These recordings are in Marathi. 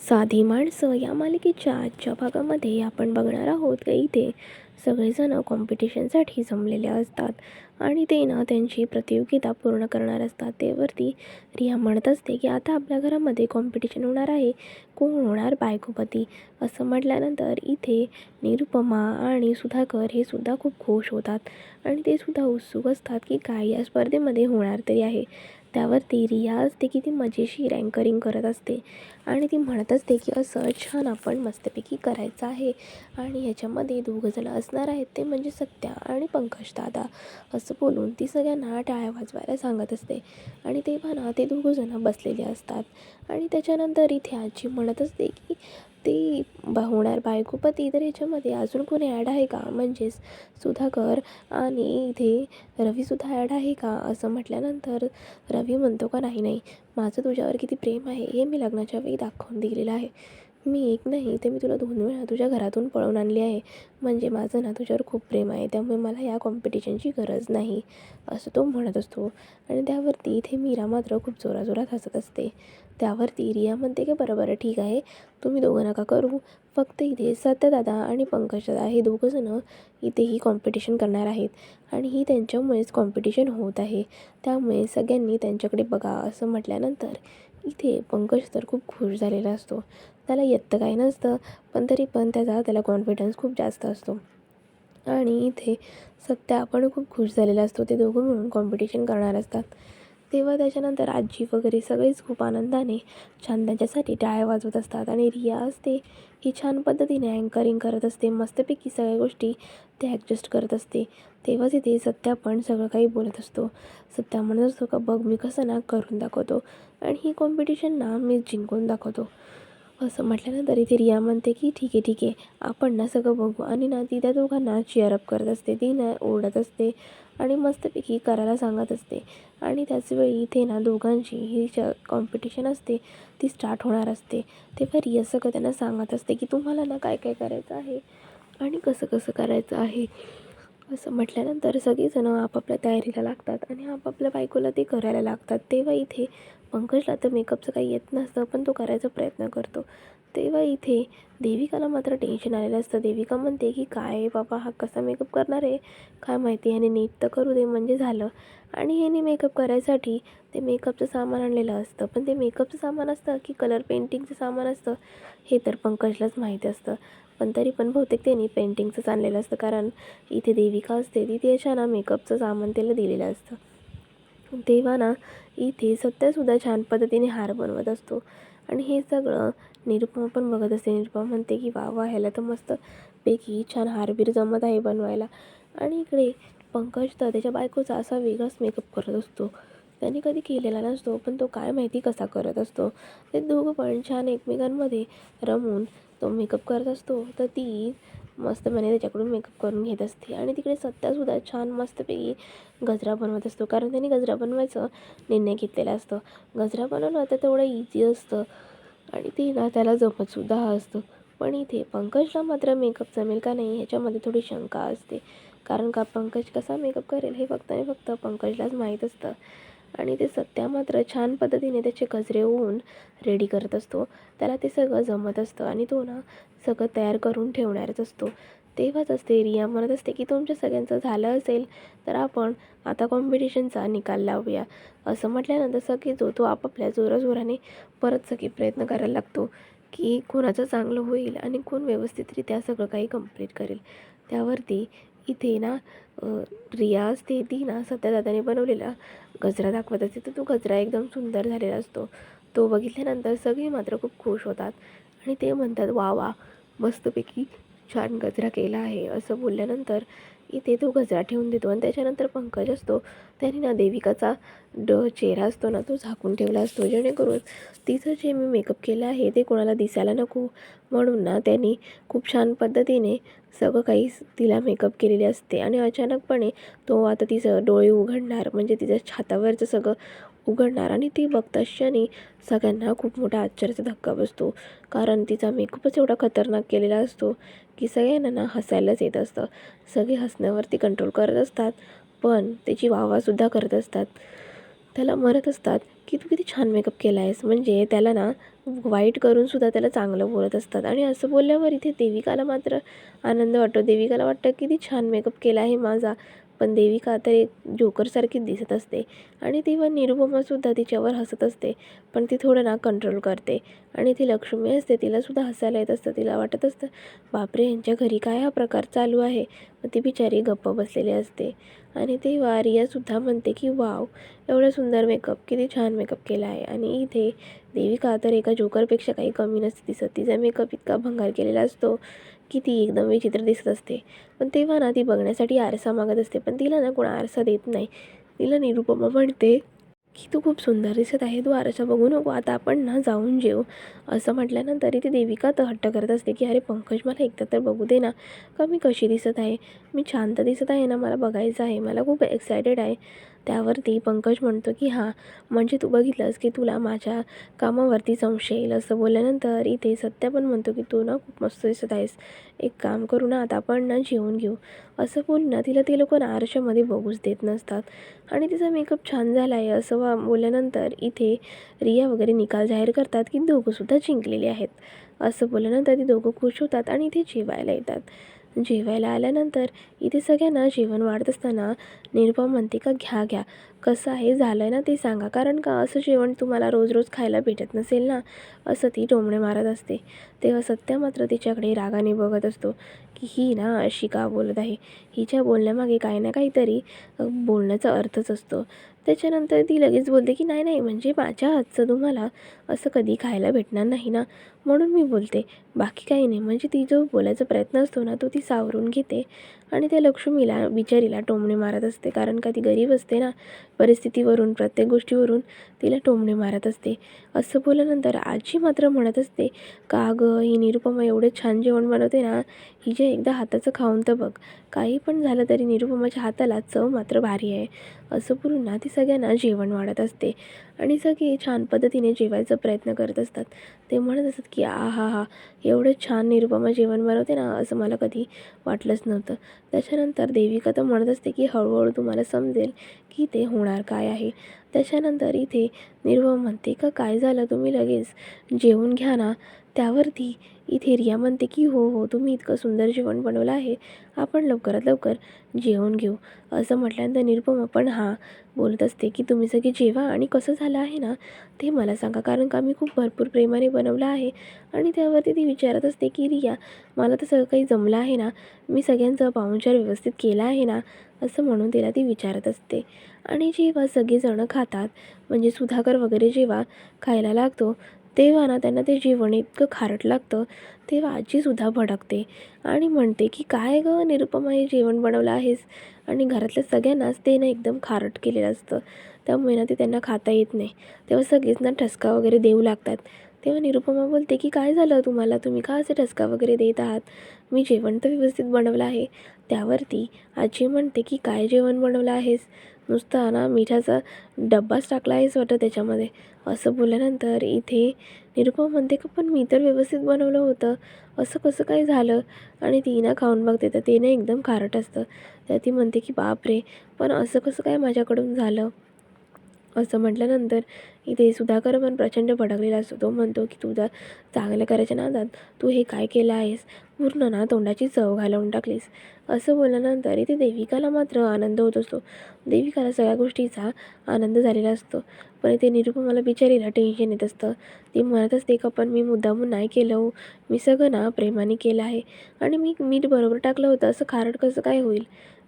साधी माणसं या मालिकेच्या आजच्या भागामध्ये आपण बघणार आहोत की इथे सगळेजण कॉम्पिटिशनसाठी जमलेले असतात आणि ते ना त्यांची प्रतियोगिता पूर्ण करणार असतात. तेवरती रिया म्हणत असते की आता आपल्या घरामध्ये कॉम्पिटिशन होणार आहे, कोण होणार बायकोपती. असं म्हटल्यानंतर इथे निरुपमा आणि सुधाकर हे सुद्धा खूप खुश होतात आणि ते सुद्धा उत्सुक असतात की काय या स्पर्धेमध्ये होणार तरी आहे. त्यावरती रिया असते की ती मजेशीर अँकरिंग करत असते आणि ती म्हणत असते की असं छान आपण मस्तपैकी करायचं आहे आणि ह्याच्यामध्ये दोघंजणं असणार आहेत, ते म्हणजे सत्या आणि पंकज दादा. असं बोलून ती सगळ्यांना टाळ्या वाजवायला सांगत असते आणि तेव्हा ना ते दोघंजणं बसलेले असतात आणि त्याच्यानंतर इथे आजी म्हणत असते की ते होणार बायकोपती, तर ह्याच्यामध्ये अजून कोणी ॲड आहे का, म्हणजेच सुधाकर आणि इथे रवीसुद्धा ॲड आहे का. असं म्हटल्यानंतर रवी म्हणतो का नाही नाही, माझं तुझ्यावर किती प्रेम आहे हे मी लग्नाच्या वेळी दाखवून दिलेलं आहे. मी एक नाही ते मी तुला 2 वेळा तुझ्या घरातून पळवून आणली आहे. म्हणजे माझं ना तुझ्यावर खूप प्रेम आहे, त्यामुळे मला या कॉम्पिटिशनची गरज नाही, असं तो म्हणत असतो. आणि त्यावरती इथे मीरा मात्र खूप जोराजोरात हसत असते. त्यावरती रिया म्हणते की बरं बरं ठीक आहे, तुम्ही दोघं नका करू, फक्त इथे सत्यदादा आणि पंकजदादा हे दोघंजणं इथे ही कॉम्पिटिशन करणार आहेत आणि ही त्यांच्यामुळेच कॉम्पिटिशन होत आहे, त्यामुळे सगळ्यांनी त्यांच्याकडे बघा. असं म्हटल्यानंतर इथे पंकज तर खूप खुश झालेला असतो. त्याला येतं काही नसतं, पण तरी पण त्याला कॉन्फिडन्स खूप जास्त असतो आणि इथे सत्या पण खूप खुश झालेला असतो. ते दोघं मिळून कॉम्पिटिशन करणार असतात. तेव्हा त्याच्यानंतर आजी वगैरे सगळेच खूप आनंदाने छान त्यांच्यासाठी टाळ्या वाजवत असतात आणि रिया असते ही छान पद्धतीने अँकरिंग करत असते, मस्तपैकी सगळ्या गोष्टी ते ॲडजस्ट करत असते. तेव्हाच इथे सत्या पण सगळं काही बोलत असतो. सत्या म्हणत असतो का बघ मी कसं ना करून दाखवतो आणि ही कॉम्पिटिशन ना मी जिंकून दाखवतो. असं म्हटल्यानंतर इथे रिया म्हणते की ठीक आहे आपण ना सगळं बघू आणि ना ती त्या दोघांना चीअरअप करत असते, ती ना ओरडत असते आणि मस्तपैकी करायला सांगत असते. आणि त्याचवेळी इथे ना दोघांची ही कॉम्पिटिशन असते ती स्टार्ट होणार असते. तेव्हा रिया सगळं त्यांना सांगत असते की तुम्हाला ना काय काय करायचं आहे आणि कसं कसं करायचं आहे. असं म्हटल्यानंतर सगळेजणं आपापल्या तयारीला लागतात आणि आपापल्या बायकोला ते करायला लागतात. तेव्हा इथे पंकजला तर मेकअपचं काही येत नसतं, पण तो करायचा प्रयत्न करतो. तेव्हा इथे देविकाला मात्र टेन्शन आलेलं असतं. देविका म्हणते की काय बाबा हा कसा मेकअप करणार आहे, काय माहिती, ह्याने नीट तर करू दे म्हणजे झालं. आणि ह्याने मेकअप करायसाठी ते मेकअपचं सामान आणलेलं असतं, पण ते मेकअपचं सामान असतं की कलर पेंटिंगचं सामान असतं हे तर पंकजलाच माहिती असतं. पण तरी पण बहुतेक त्यांनी पेंटिंगचंच आणलेलं असतं, कारण इथे देविका असते ती त्याच्या ना मेकअपचं सामान त्याला दिलेलं असतं. तेव्हा ना इथे सत्यासुद्धा छान पद्धतीने हार बनवत असतो आणि हे सगळं निरुपमा पण बघत असते. निरुपमा म्हणते की वा वा, ह्याला तर मस्त पैकी छान हारबीर जमत आहे बनवायला. आणि इकडे पंकज तर त्याच्या बायकोचा असा वेगळाच मेकअप करत असतो, त्याने कधी केलेला नसतो, पण तो काय माहिती कसा करत असतो. ते दोघं पण छान एकमेकांमध्ये रमून तो मेकअप करत असतो, तर ती मस्तपणे त्याच्याकडून मेकअप करून घेत असते. आणि तिकडे सत्यासुद्धा छान मस्तपैकी गजरा बनवत असतो, कारण त्याने गजरा बनवायचं निर्णय घेतलेला असतो. गजरा बनवणं तर तेवढं इझी असतं आणि ते ना त्याला जमतसुद्धा असतं. पण इथे पंकजला मात्र मेकअप जमेल का नाही ह्याच्यामध्ये थोडी शंका असते, कारण का पंकज कसा मेकअप करेल हे फक्त आणि फक्त पंकजलाच माहीत असतं. आणि ते सत्या मात्र छान पद्धतीने त्याचे गजरे होऊन रेडी करत असतो. त्याला ते सगळं जमत असतं आणि तो ना सगळं तयार करून ठेवणारच असतो. तेव्हाच असते रिया म्हणत असते की तुमच्या सगळ्यांचं झालं असेल तर आपण आता कॉम्पिटिशनचा निकाल लावूया. असं म्हटल्यानंतर सगळे तो आपापल्या जोराजोराने परत सगळे प्रयत्न करायला लागतो की कोणाचं चांगलं होईल आणि कोण व्यवस्थितरित्या सगळं काही कंप्लीट करेल. त्यावरती इथे ना रिया असते ती ना सत्यादादाने बनवलेला गजरा दाखवत असते, तर तो गजरा एकदम सुंदर झालेला असतो. तो बघितल्यानंतर सगळे मात्र खूप खुश होतात आणि ते म्हणतात वा वा, मस्तपैकी छान गजरा केला आहे. असं बोलल्यानंतर इथे तो गजरा ठेवून देतो आणि त्याच्यानंतर पंकज असतो त्याने ना देविकाचा चेहरा असतो ना तो झाकून ठेवला असतो, जेणेकरून तिचं जे मी मेकअप केलं आहे ते कोणाला दिसायला नको म्हणून ना त्यांनी खूप छान पद्धतीने सगळं काही तिला मेकअप केलेली असते. आणि अचानकपणे तो आता तिचं डोळे उघडणार, म्हणजे तिच्या छातावरचं सगळं उघडणार आणि ती बघताच क्षणी सगळ्यांना खूप मोठा आश्चर्याचा धक्का बसतो, कारण तिचा मेकअपच एवढा खतरनाक केलेला असतो की सगळ्यांना ना हसायलाच येत असतं. सगळे हसण्यावरती कंट्रोल करत असतात, पण त्याची वाहवासुद्धा करत असतात. त्याला म्हणत असतात की तू किती छान मेकअप केला आहेस. म्हणजे त्याला ना वाईट करूनसुद्धा त्याला चांगलं बोलत असतात. आणि असं बोलल्यावर इथे देविकाला मात्र आनंद वाटतो. देविकाला वाटतं किती छान मेकअप केला आहे माझा. पण देविका तर एक जोकरसारखीच दिसत असते. आणि तेव्हा निरुपमासुद्धा तिच्यावर हसत असते. पण ती थोडं ना कंट्रोल करते. आणि ती लक्ष्मी असते, तिलासुद्धा हसायला येत असतं. तिला वाटत असतं बापरे, यांच्या घरी काय हा प्रकार चालू आहे. मग ती बिचारी गप्प बसलेली असते. आणि तेव्हा रियासुद्धा म्हणते की वाव, एवढा सुंदर मेकअप, किती छान मेकअप केला आहे. आणि इथे देविका तर एका जोकरपेक्षा काही कमी नसते दिसत. तिचा मेकअप इतका भंगार केलेला असतो की ती एकदम विचित्र दिसत असते. पण तेव्हा ना ती बघण्यासाठी आरसा मागत असते. पण तिला ना कोण आरसा देत नाही. तिला निरुपमा म्हणते की तू खूप सुंदर दिसत आहे, तू आरसा बघू नको, आता आपण ना जाऊन जेऊ. असं म्हटल्यानंतर ती देविका तर हट्ट करत असते की अरे पंकज, मला एकदा तर बघू दे ना, का मी कशी दिसत आहे. मी छान तर दिसत आहे ना, मला बघायचं आहे, मला खूप एक्सायटेड आहे. त्यावरती पंकज म्हणतो की हां, म्हणजे तू बघितलंस की तुला माझ्या कामावरती संशय येईल. असं बोलल्यानंतर इथे सत्या पण म्हणतो की तू ना खूप मस्त दिसत आहेस, एक काम करू ना, आता आपण ना जेवून घेऊ. असं बोलून ना तिला ते लोक आरशामध्ये बघूच देत नसतात. आणि तिचा मेकअप छान झाला आहे असं बोलल्यानंतर इथे रिया वगैरे निकाल जाहीर करतात की दोघंसुद्धा जिंकलेले आहेत. असं बोलल्यानंतर ती दोघं खुश होतात आणि इथे जेवायला येतात. जेवायला आल्यानंतर इथे सगळ्यांना जेवण वाढत असताना निरुपमा म्हणते का घ्या घ्या, कसं आहे, झालं आहे ना ते सांगा, कारण का असं जेवण तुम्हाला रोज रोज खायला भेटत नसेल ना. असं ती टोमणे मारत असते. तेव्हा सत्या मात्र तिच्याकडे रागाने बघत असतो की ही ना अशी का बोलत आहे. हिच्या बोलण्यामागे काही ना काहीतरी बोलण्याचा अर्थच असतो. त्याच्यानंतर ती लगेच बोलते की नाही नाही, म्हणजे माझ्या हातचं तुम्हाला असं कधी खायला भेटणार नाही ना, म्हणून मी बोलते, बाकी काही नाही. म्हणजे ती जो बोलायचा प्रयत्न असतो ना तो ती सावरून घेते. आणि त्या लक्ष्मीला बिचारीला टोमणे मारत असते, कारण का ती गरीब असते ना, परिस्थितीवरून प्रत्येक गोष्टीवरून तिला टोमणे मारत असते. असं बोलल्यानंतर आजी मात्र म्हणत असते का गं, ही निरुपमा एवढे छान जेवण बनवते ना, हिच्या एकदा हाताचं खाऊन तर बघ. काही पण झालं तरी निरुपमाच्या हाताला चव मात्र भारी आहे. असं बोलून ना ती सगळ्यांना जेवण वाढत असते. आणि सगळे छान पद्धतीने जेवायचा प्रयत्न करत असतात. ते म्हणत असतात की आहाहा, एवढं छान निरुपमा जेवण बनवते ना, असं मला कधी वाटलंच नव्हतं. त्याच्यानंतर देविका तर म्हणत असते की हळूहळू तुम्हाला समजेल की ते होणार काय आहे. त्याच्यानंतर इथे निरुपमा म्हणते का काय झालं, तुम्ही लगेच जेवून घ्या ना. त्यावरती इथे रिया म्हणते की हो हो, तुम्ही इतकं सुंदर जेवण बनवलं आहे, आपण लवकरात लवकर जेवून घेऊ. असं म्हटल्यानंतर निरुपमा पण हां बोलत असते की तुम्ही सगळे जेवा आणि कसं झालं आहे ना ते मला सांगा, कारण का मी खूप भरपूर प्रेमाने बनवलं आहे. आणि त्यावरती ती विचारत असते की रिया, मला तर सगळं काही जमलं आहे ना, मी सगळ्यांचा पाहुणचार व्यवस्थित केला आहे ना, असं म्हणून तिला ती विचारत असते. आणि जेव्हा सगळेजणं खातात, म्हणजे सुधाकर वगैरे जेव्हा खायला लागतो, तेव्हा ना त्यांना ते जेवण इतकं खारट लागतं. तेव्हा आजीसुद्धा भडकते आणि म्हणते की काय गं निरुपमा, हे जेवण बनवलं आहेस आणि घरातल्या सगळ्यांनाच ते ना एकदम खारट केलेलं असतं, त्यामुळे ना ते त्यांना खाता येत नाही. तेव्हा सगळेच ना ठसका वगैरे देऊ लागतात. तेव्हा निरुपमा बोलते की काय झालं तुम्हाला, तुम्ही का असे ठसका वगैरे देत आहात, मी जेवण तर व्यवस्थित बनवलं आहे. त्यावरती आजी म्हणते की काय जेवण बनवलं आहेस, नुसता ना मिठाचा डब्बाच टाकला आहेस वाटतं त्याच्यामध्ये. असं बोलल्यानंतर इथे निरुपमा म्हणते का पण मी तर व्यवस्थित बनवलं होतं, असं कसं काय झालं. आणि ती ना खाऊन बघते तर ते ना एकदम खारट असतं. तर ती म्हणते की बापरे, पण असं कसं काय माझ्याकडून झालं. असं म्हटल्यानंतर इथे सुधाकर पण प्रचंड भडकलेला असतो. तो म्हणतो की तुझा चांगलं करायच्या नादात तू हे काय केलं आहेस, पूर्ण ना तोंडाची चव घालवून टाकलीस. असं बोलल्यानंतर इथे देविकाला मात्र आनंद होत असतो. देविकाला सगळ्या गोष्टीचा आनंद झालेला असतो. पण इथे निरुपमाला बिचारीला टेन्शन येत असतं. ती म्हणत असते का पण मी मुद्दामून नाही केलं हो, मी सगळं ना प्रेमाने केलं आहे आणि मी मीठ बरोबर टाकलं होतं, असं खारट कसं काय होईल.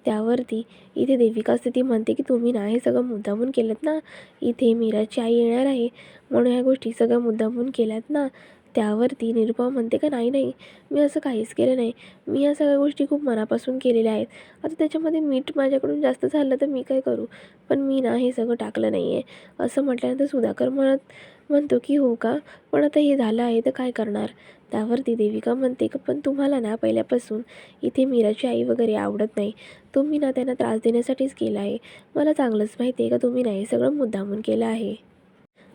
त्यावरती इथे देविका असते, ती म्हणते की तुम्ही ना हे सगळं मुद्दामून केलंत ना, इथे मीराची आई येणार आहे म्हणून ह्या गोष्टी सगळ्या मुद्दामून केल्यात ना. त्यावरती निरुपमा म्हणते का नाही नाही, मी असं काहीच केलं नाही, मी ह्या सगळ्या गोष्टी खूप मनापासून केलेल्या आहेत. आता त्याच्यामध्ये मीठ माझ्याकडून जास्त झालं तर मी काय करू, पण मी ना हे सगळं टाकलं नाही आहे. असं म्हटल्यानंतर सुधाकर म्हणतो की हो का, पण आता हे झालं आहे तर काय करणार. त्यावरती देविका म्हणते का पण तुम्हाला ना पहिल्यापासून इथे मीराची आई वगैरे आवडत नाही, तुम्ही ना त्यांना त्रास देण्यासाठीच केलं आहे. मला चांगलंच माहिती आहे का तुम्ही नाही सगळं मुद्दामून केलं आहे.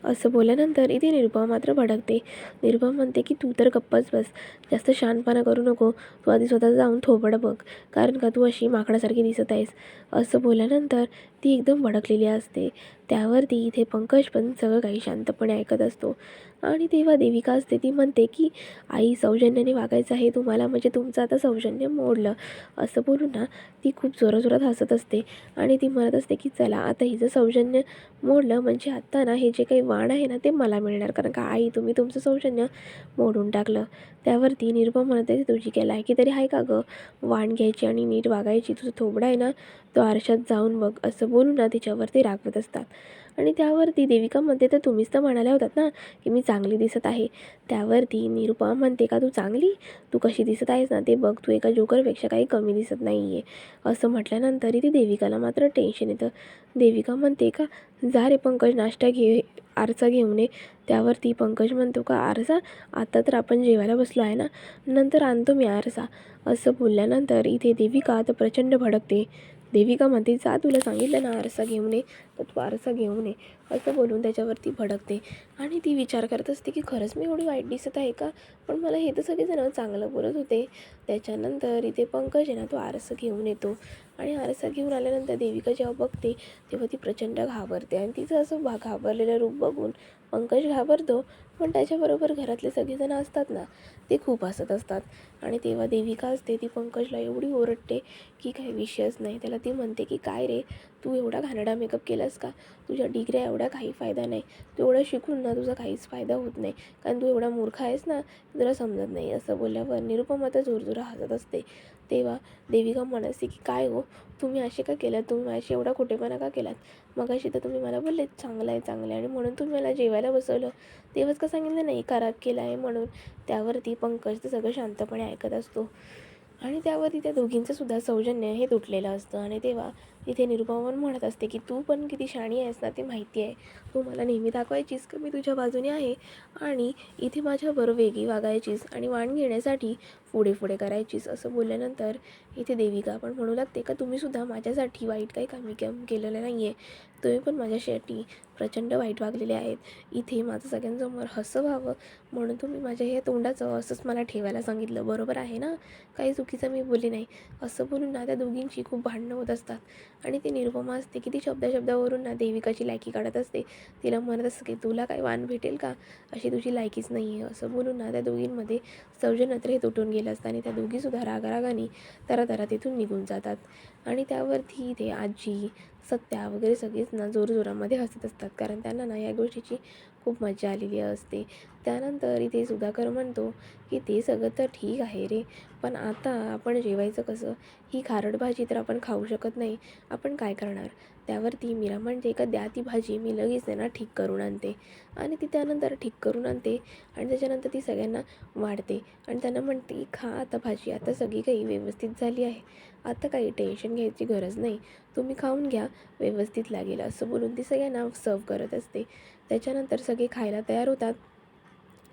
असं बोलल्यानंतर इथे निरुपमा मात्र भडकते. निरुपमा म्हणते की तू तर गप्पच बस, जास्त शहाणपणा करू नको, तू आधी स्वतः जाऊन थोबाड बघ, कारण का तू अशी माकडासारखी दिसत आहेस. असं बोलल्यानंतर ती एकदम भडकलेली असते. त्यावरती इथे पंकज पण सगळं काही शांतपणे ऐकत असतो. आणि तेव्हा देविका असते, ती म्हणते की आई, सौजन्याने वागायचं आहे तुम्हाला, म्हणजे तुमचं आता सौजन्य मोडलं. असं बोलून ना ती खूप जोराजोरात हसत असते आणि ती म्हणत असते की चला आता हिचं सौजन्य मोडलं म्हणजे आत्ता ना हे जे काही वाण आहे ना ते मला मिळणार, कारण का आई तुम्ही तुमचं सौजन्य मोडून टाकलं. त्यावरती निरुपा म्हणते, तुझी काय लायकी तरी आहे का गं वाण घ्यायची आणि नीट वागायची? तुझं थोबडा आहे ना तो आरशात जाऊन बघ. असं बोलून ना तिच्यावरती रागवत असतात. आणि त्यावरती देविका म्हणते, तर तुम्हीच तर म्हणाल्या होतात ना की मी चांगली दिसत आहे. त्यावरती निरुपा म्हणते, का तू चांगली? तू कशी दिसत आहेस ना ते बघ, तू एका जोकरपेक्षा काही कमी दिसत नाही आहे. असं म्हटल्यानंतर ती देविकाला मात्र टेन्शन येतं. देविका म्हणते, का जा रे पंकज नाश्ता घे, आरसा घेऊन ये. त्यावरती पंकज म्हणतो, का आरसा? आता तर आपण जेवायला बसलो आहे ना, नंतर आणतो मी आरसा. असं बोलल्यानंतर इथे देविका आता प्रचंड भडकते. देविका म्हणते, जा तुला सांगितलं ना आरसा घेऊन ये, तर तू आरसा घेऊन ये. असं बोलून त्याच्यावरती भडकते. आणि ती विचार करत असते की खरंच मी एवढी वाईट दिसत आहे का? पण मला हे तर सगळेजण चांगलं बोलत होते. त्याच्यानंतर इथे पंकज आहे ना तो आरसा घेऊन येतो. आणि आरसा घेऊन आल्यानंतर देविका जेव्हा बघते तेव्हा ती प्रचंड घाबरते. आणि तिचं असं घाबरलेलं रूप बघून पंकज घाबरतो. पण त्याच्याबरोबर घरातले सगळेजण असतात ना ते खूप हसत असतात. आणि तेव्हा देविका असते, ती पंकजला एवढी ओरडते की काही विषयच नाही. त्याला ती म्हणते की काय रे, तू एवढा घाणेरडा मेकअप केलास का? तुझ्या डिग्र्या एवढ्या काही फायदा नाही. तू एवढं शिकून ना तुझा काहीच फायदा होत नाही, कारण तू एवढा मूर्ख आहेस ना, तुला समजत नाही. असं बोलल्यावर निरुपमा तर जोरजोरात हसत असते. तेव्हा देविका म्हणत असते की काय हो, तुम्ही असे का केलात? तुम्ही माझ्याशी एवढा खोटेपणा का केलात? मगाशी तर तुम्ही मला बोलले चांगलं आहे चांगलं आहे आणि म्हणून तुम्ही मला जेवायला बसवलं. तेव्हाच का सांगितलं नाही खराब केला आहे म्हणून? त्यावरती पंकज तर सगळं शांतपणे ऐकत असतो. आणि त्यावरती त्या दोघींचंसुद्धा सौजन्य हे तुटलेलं असतं. आणि तेव्हा तिथे निरुपमा म्हणत असते की तू पण किती शहाणी आहेस ना ते माहिती आहे. तू मला नेहमी दाखवायचीस की मी तुझ्या बाजूने आहे आणि इथे माझ्याबरोबर वेगळी वागायचीस आणि वाण घेण्यासाठी पुढे पुढे करायचीस. असं बोलल्यानंतर इथे देविका पण म्हणू लागते, का तुम्हीसुद्धा माझ्यासाठी वाईट काही कामी काम केलेलं नाही आहे. तुम्ही पण माझ्यासाठी प्रचंड वाईट वागलेले आहेत. इथे माझं सगळ्यांसमोर हसं व्हावं म्हणून तुम्ही माझ्या हे तोंडाचं असंच मला ठेवायला सांगितलं. बरोबर आहे ना? काही चुकीचं मी बोलली नाही. असं बोलून ना त्या दोघींची खूप भांडणं होत असतात. आणि ती निरुपमा असते की ती शब्दाशब्दावरून ना देविकाची लायकी काढत असते. तिला म्हणत असते की तुला काही वाण भेटेल का? अशी तुझी लायकीच नाही आहे. असं बोलून ना त्या दोघींमध्ये सौजन्यत्र हे तुटून गेलं असतं आणि त्या दोघीसुद्धा रागारागाने तरातरा तिथून निघून जातात. आणि त्यावरती इथे आजी, सत्या वगैरे सगळीच ना जोरजोरामध्ये हसत असतात, कारण त्यांना ना या गोष्टीची खूप मजा आलेली असते. त्यानंतर इथे सुधाकर म्हणतो की ते सगळं तर ठीक आहे रे, पण आता आपण जेवायचं कसं? ही खारट भाजी तर आपण खाऊ शकत नाही. आपण काय करणार? त्यावरती मीरा म्हणते, का द्या ती भाजी, मी लगेच त्यांना ठीक करून आणते. आणि ती त्यानंतर ठीक करून आणते आणि त्याच्यानंतर ती सगळ्यांना वाढते आणि त्यांना म्हणते, खा आता भाजी, आता सगळी काही व्यवस्थित झाली आहे. आता काही टेन्शन घ्यायची गरज नाही. तुम्ही खाऊन घ्या, व्यवस्थित लागेल. असं बोलून ती सगळ्यांना सर्व करत असते. त्याच्यानंतर सगळे खायला तयार होतात.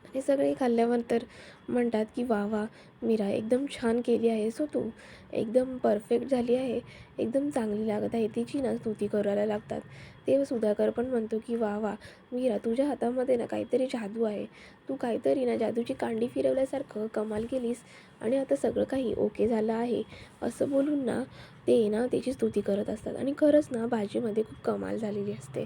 आणि सगळे खाल्ल्यानंतर म्हणतात की वा वा मीरा, एकदम छान केली आहेस हो तू, एकदम परफेक्ट झाली आहे, एकदम चांगली लागत आहे. तिची ना स्तुती करायला लागतात. तेव्हा सुधाकर पण म्हणतो की वा वा मीरा, तुझ्या हातामध्ये ना काहीतरी जादू आहे. तू काहीतरी ना जादूची कांडी फिरवल्यासारखं कमाल केलीस आणि आता सगळं काही ओके झालं आहे. असं बोलून ना ते ना त्याची स्तुती करत असतात. आणि खरंच ना भाजीमध्ये खूप कमाल झालेली असते.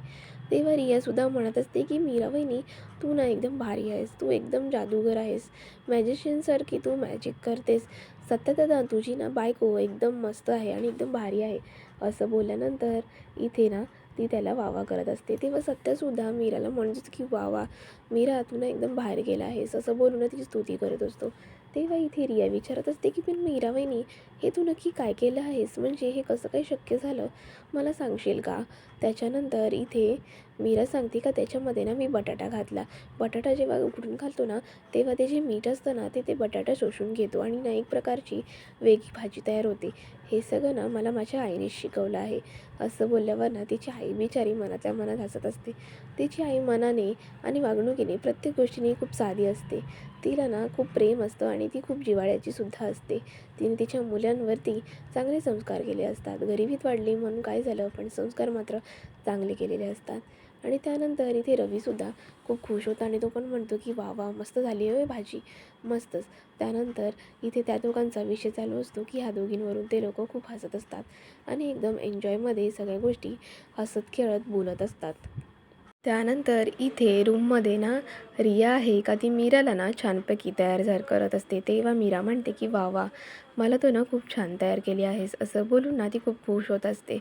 तेव्हा रियासुद्धा म्हणत असते की मीरा वहिनी, तू ना एकदम भारी आहेस, तू एकदम जादूगर आहेस, मॅजिशियनसारखी तू मॅजिक करतेस. सत्यदादा, तुझी ना बायको एकदम मस्त आहे आणि एकदम भारी आहे. असं बोलल्यानंतर इथे ना ती त्याला वावा करत असते. तेव्हा सत्यसुद्धा मीराला म्हणतो की वा वा मीरा, तू ना एकदम बाहेर गेला आहेस. असं बोलून तिची स्तुती करत असतो. तेव्हा इथे रिया विचारत असते की पण मीरा वहिनी, हे तू नक्की काय केलं आहेस? म्हणजे हे कसं काही शक्य झालं, मला सांगशील का? त्याच्यानंतर इथे मीरा सांगते, का त्याच्यामध्ये ना मी बटाटा घातला. बटाटा जेव्हा उकडून घालतो ना तेव्हा ते जे मीठ असतं ना ते बटाटा शोषून घेतो आणि ना एक प्रकारची वेगळी भाजी तयार होते. हे सगळं ना मला माझ्या आईने शिकवलं आहे. असं बोलल्यावर ना तिची आई बिचारी मनाच्या मनात हसत असते. तिची आई मनाने आणि वागणुकीने प्रत्येक गोष्टीने खूप साधी असते. तिला ना खूप प्रेम असतं आणि ती खूप जिव्हाळ्याची सुद्धा असते. तिने तिच्या मुलांवरती चांगले संस्कार केले असतात. गरिबीत वाढली म्हणून काय झालं, पण संस्कार मात्र चांगले केलेले असतात. आणि त्यानंतर इथे रवीसुद्धा खूप खुश होता आणि तो पण म्हणतो की वा वा मस्त झाली आहे भाजी, मस्तच. त्यानंतर इथे त्या दोघांचा विषय चालू असतो की ह्या दोघींवरून ते लोक खूप हसत असतात आणि एकदम एन्जॉयमध्ये सगळ्या गोष्टी हसत खेळत बोलत असतात. त्यानंतर इथे रूममध्ये ना रिया आहे का ती मीराला ना छानपैकी तयार करत असते. तेव्हा मीरा म्हणते की वा वा मला तू ना खूप छान तयार केली आहेस, असं बोलून ना ती खूप खुश होत असते.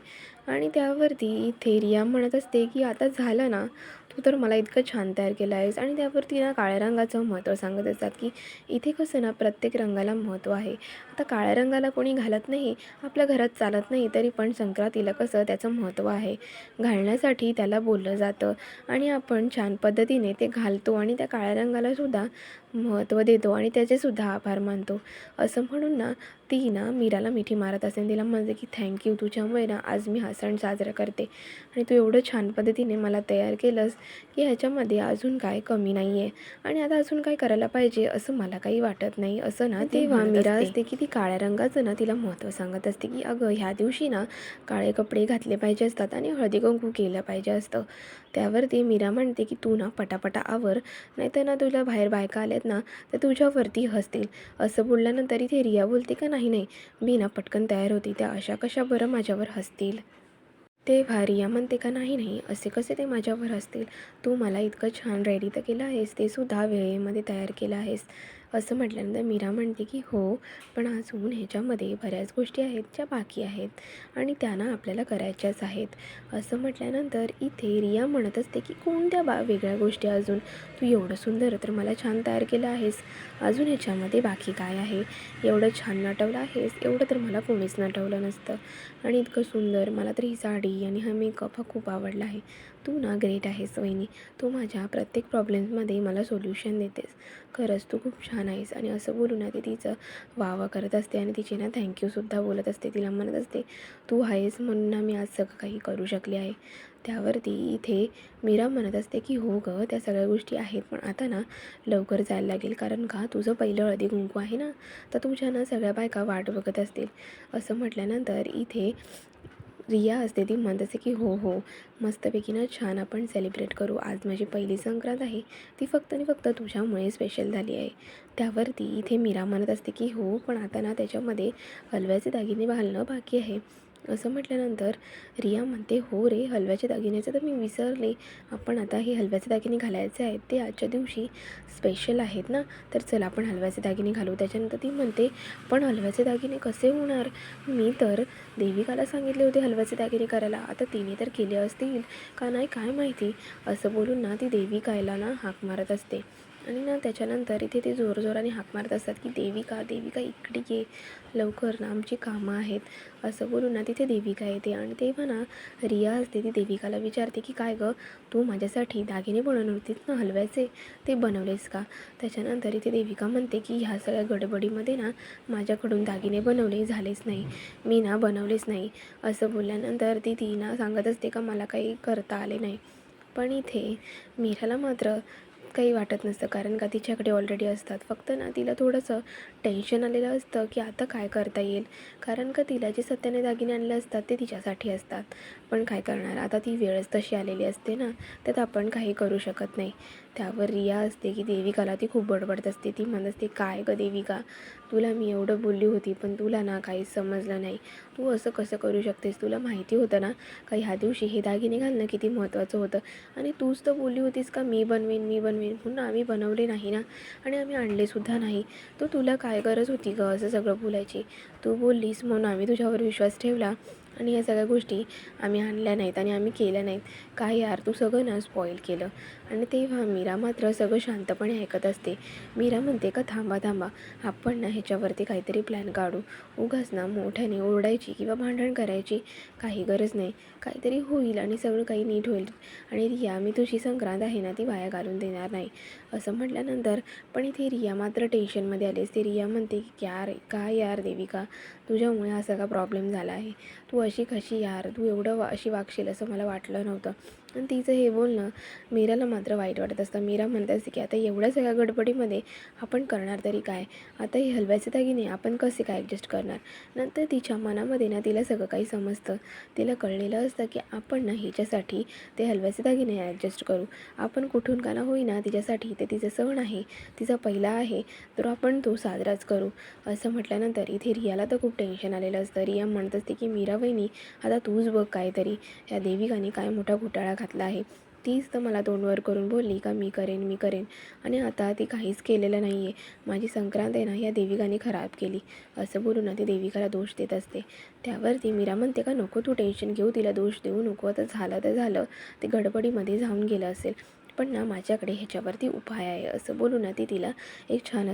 आणि त्यावरती इथे रिया म्हणत असते की आता झालं ना, तू तर मला इतकं छान तयार केलं आहेस. आणि त्यावरती ना काळ्या रंगाचं महत्त्व सांगत असतात की इथे कसं ना प्रत्येक रंगाला महत्त्व आहे. आता काळ्या रंगाला कोणी घालत नाही, आपल्या घरात चालत नाही, तरी पण संक्रांतीला कसं त्याचं महत्त्व आहे, घालण्यासाठी त्याला बोललं जातं आणि आपण छान पद्धतीने ते घालतो आणि त्या काळ्या रंगालासुद्धा महत्त्व देतो आणि त्याचेसुद्धा आभार मानतो. असं म्हणून ना ती ना मीराला मिठी मारत असेल, तिला म्हणते की थँक्यू, तुझ्यामुळे ना आज मी हा सण साजरा करते आणि तू एवढं छान पद्धतीने मला तयार केलंस की ह्याच्यामध्ये अजून काय कमी नाही आहे आणि आता अजून काय करायला पाहिजे असं मला काही वाटत नाही, असं ना तेव्हा मीरा असते की ती काळ्या रंगाचं ना तिला महत्त्व सांगत असते की अगं ह्या दिवशी ना काळे कपडे घातले पाहिजे असतात आणि हळदी कुंकू केलं पाहिजे असतं. त्यावरती मीरा म्हणते की तू ना पटापटा आवर, नाहीतर ना तुला बाहेर बायका आल्यात ना तर तुझ्यावरती हसतील. असं बोलल्यानंतर इथे रिया बोलते का नाही नाही, मी ना पटकन तयार होती, त्या अशा कशा बरं माझ्यावर हसतील. तेव्हा रिया म्हणते का नाही नाही, असे कसे ते माझ्यावर हसतील, तू मला इतकं छान रेडी तर केलं आहेस, ते सुद्धा वेळेमध्ये तयार केलं आहेस. असं म्हटल्यानंतर मीरा म्हणते की हो, पण अजून ह्याच्यामध्ये बऱ्याच गोष्टी आहेत ज्या बाकी आहेत आणि त्यांना आपल्याला करायच्याच आहेत. असं म्हटल्यानंतर इथे रिया म्हणत असते की कोणत्या वेगळ्या गोष्टी अजून, तू एवढं सुंदर तर मला छान तयार केलं आहेस, अजून ह्याच्यामध्ये बाकी काय आहे, एवढं छान नटवलं आहेस, एवढं तर मला कोणीच नटवलं नसतं आणि इतकं सुंदर, मला तर ही साडी आणि हा मेकअप हा खूप आवडला आहे. तू ना ग्रेट आहेस वहिनी, तू माझ्या प्रत्येक प्रॉब्लेम्समध्ये मला सोल्युशन देतेस, खरंच तू खूप छान आहेस. आणि असं बोलून ना ती तिचं वाह करत असते आणि तिची ना थँक्यूसुद्धा बोलत असते. तिला म्हणत असते तू आहेस म्हणून ना मी आज सगळं काही करू शकले आहे. त्यावरती इथे मीरा म्हणत असते की हो गं, त्या सगळ्या गोष्टी आहेत, पण आता ना लवकर जायला लागेल, कारण का तुझं पहिलं हळदी कुंकू आहे ना, तर तुझ्या ना सगळ्या बायका वाट बघत असतील. असं म्हटल्यानंतर इथे रिया असते, ती म्हणत असते की हो हो, मस्तपैकी ना छान आपण सेलिब्रेट करू, आज माझी पहिली संक्रांत आहे, ती फक्त आणि फक्त तुझ्यामुळे स्पेशल झाली आहे. त्यावरती इथे मीरा म्हणत असते की हो, पण आता ना त्याच्यामध्ये हलव्याचे दागिने घालणं बाकी आहे. असं म्हटल्यानंतर रिया म्हणते हो रे, हलव्याचे दागिन्याचं तर मी विसरले, आपण आता हे हलव्याचे दागिने घालायचे आहेत, ते आजच्या दिवशी स्पेशल आहेत ना, तर चला आपण हलव्याचे दागिने घालू. त्याच्यानंतर ती म्हणते पण हलव्याचे दागिने कसे होणार, मी तर देविकाला सांगितले होते हलव्याचे दागिने करायला, आता तिने तर केले असतील का नाही काय माहिती. असं बोलून ना ती देविकाला ना हाक मारत असते आणि ना त्याच्यानंतर इथे ते जोरजोराने हाक मारत असतात की देविका देविका इकडे ये लवकर, ना आमची कामं आहेत. असं बोलून ना तिथे देविका येते आणि तेव्हा ना रिया असते, ती देविकाला विचारते की काय गं, तू माझ्यासाठी दागिने बनवले होतीस ना हलव्याचे, ते बनवलेस का. त्याच्यानंतर इथे देविका म्हणते की ह्या सगळ्या गडबडीमध्ये ना माझ्याकडून दागिने बनवले झालेच नाही, मी ना बनवलेच नाही. असं बोलल्यानंतर ती ना सांगत असते का मला काही करता आले नाही. पण इथे मीराला मात्र काही वाटत नसतं, कारण का तिच्याकडे ऑलरेडी असतात. फक्त ना तिला थोडंसं टेन्शन आलेलं असतं की आता काय करता येईल, कारण का तिला जे सत्याने दागिने आणले असतात ते तिच्यासाठी असतात. पण काय करणार, आता ती वेळच तशी आलेली असते ना, त्यात आपण काही करू शकत नाही. त्यावर रिया असते की देविकाला ती खूप बडबडत असते. ती म्हणत असते काय गं देविका, तुला मी एवढं बोलली होती, पण तुला ना काहीच समजलं नाही, तू असं कसं करू शकतेस, तुला माहिती होतं ना का ह्या दिवशी हे दागिने घालणं किती महत्त्वाचं होतं, आणि तूच तर बोलली होतीस का मी बनवेन मी बनवेन, म्हणून आम्ही बनवले नाही ना आणि आम्ही आणलेसुद्धा नाही. तर तुला काय गरज होती गं असं सगळं बोलायची, तू बोललीस म्हणून आम्ही तुझ्यावर विश्वास ठेवला आणि या सगळ्या गोष्टी आम्ही आणल्या नाहीत आणि आम्ही केल्या नाहीत. काय यार, तू सगळं ना स्पॉईल केलं. आणि तेव्हा मीरा मात्र सगळं शांतपणे ऐकत असते. मीरा म्हणते का थांबा थांबा, आपण ना ह्याच्यावरती काहीतरी प्लॅन काढू, उगाच ना मोठ्याने ओरडायची किंवा भांडण करायची काही गरज नाही, काहीतरी होईल आणि सगळं काही नीट होईल. आणि रिया, मी तुझी संक्रांत आहे ना ती वाया घालून देणार नाही. असं म्हटल्यानंतर पण इथे रिया मात्र टेन्शनमध्ये आली असते. रिया म्हणते की यार काय यार देविका, तुझ्यामुळे हा सगळा प्रॉब्लेम झाला आहे, तू अशी कशी यार, तू एवढं अशी वागशील असं मला वाटलं नव्हतं. आणि तिचं हे बोलणं मीराला मात्र वाईट वाटत असतं. मीरा म्हणत असते की आता एवढ्या सगळ्या गडबडीमध्ये आपण करणार तरी काय? आता हे हलव्याचे दागिने आपण कसे काय ॲडजस्ट करणार? नंतर तिच्या मनामध्ये ना तिला सगळं काही समजतं. तिला कळलेलं असतं की आपण ना हिच्यासाठी ते हलव्याचे दागिने ॲडजस्ट करू. आपण कुठून का ना होईना तिच्यासाठी ते तिचा सण आहे, तिचा पहिला आहे, तर आपण तो साजराच करू. असं म्हटल्यानंतर इथे रियाला तर खूप टेन्शन आलेलं असतं. रिया म्हणत असते की मीरा वहिनी आता तूच बघ काहीतरी, ह्या देविकाने काय मोठा घोटाळा घातला आहे. तीच तर मला तोंडवर करून बोलली का मी करेन मी करेन, आणि आता ती काहीच केलेलं नाही आहे. माझी संक्रांत आहे ना या देविकाने खराब केली. असं बोलून ना ती देविकाला दोष देत असते. त्यावरती मीरा म्हणते का नको तू टेन्शन घेऊ, तिला दोष देऊ नको, आता झालं तर झालं, ते गडबडीमध्ये जाऊन गेलं असेल, पण ना माझ्याकडे ह्याच्यावरती उपाय आहे. असं बोलून ना ती तिला एक छान